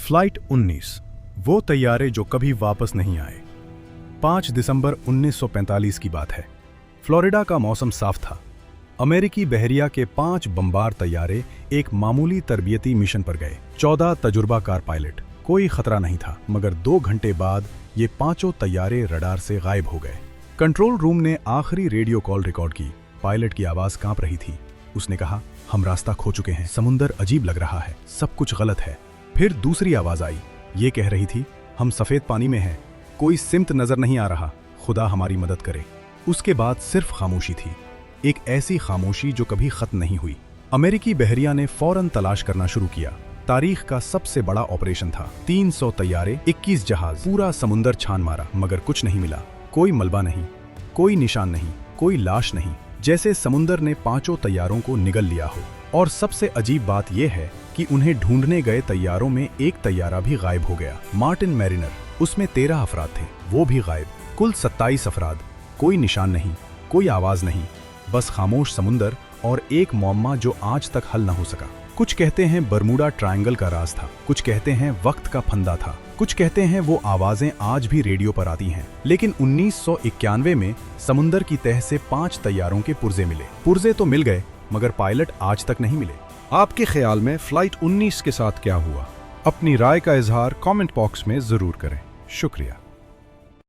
Flight 19, वो तैयारे जो कभी वापस नहीं आए। 5 दिसंबर 1945 की बात है। फ्लोरिडा का मौसम साफ था। अमेरिकी बहरिया के 5 बमबार तैयारे एक मामूली तरबियती मिशन पर गए। 14 तजुर्बाकार पायलट। कोई खतरा नहीं था, मगर 2 घंटे बाद ये 5 तैयारे रडार से गायब हो गए। कंट्रोल रूम ने आखिरी रेडियो कॉल रिकॉर्ड की। पायलट की आवाज कांप रही थी। उसने कहा, हम रास्ता खो चुके हैं, समुंदर अजीब लग रहा है, सब कुछ गलत है। फिर दूसरी आवाज आई। ये कह रही थी, हम सफेद पानी में हैं, कोई सिमत नजर नहीं आ रहा, खुदा हमारी मदद करे। उसके बाद सिर्फ खामोशी थी, एक ऐसी खामोशी जो कभी खत्म नहीं हुई। अमेरिकी बहरिया ने फौरन तलाश करना शुरू किया। तारीख का सबसे बड़ा ऑपरेशन था। 300 तैयारे, 21 जहाज, पूरा समुंदर छान मारा, मगर कुछ नहीं मिला। कोई मलबा नहीं, कोई निशान नहीं, कोई लाश नहीं, जैसे समुंदर ने 5 तैयारों को निगल लिया हो। और सबसे अजीब बात यह है कि उन्हें ढूंढने गए तैयारों में एक तैयारा भी गायब हो गया। मार्टिन मैरिनर, उसमें 13 अफराद थे, वो भी गायब। कुल 27 अफराद। कोई निशान नहीं, कोई आवाज नहीं, बस खामोश समुंदर और एक मौम्मा जो आज तक हल न हो सका। कुछ कहते हैं बरमूडा ट्रायंगल का राज था, कुछ कहते हैं वक्त का फंदा था, कुछ कहते हैं वो आवाजें आज भी रेडियो पर आती हैं। लेकिन 1991 में समुंदर की तह से 5 तैयारों के पुर्जे मिले। पुर्जे तो मिल गए, मगर पायलट आज तक नहीं मिले। आपके ख्याल में फ्लाइट 19 के साथ क्या हुआ? अपनी राय का इजहार कमेंट बॉक्स में जरूर करें। शुक्रिया।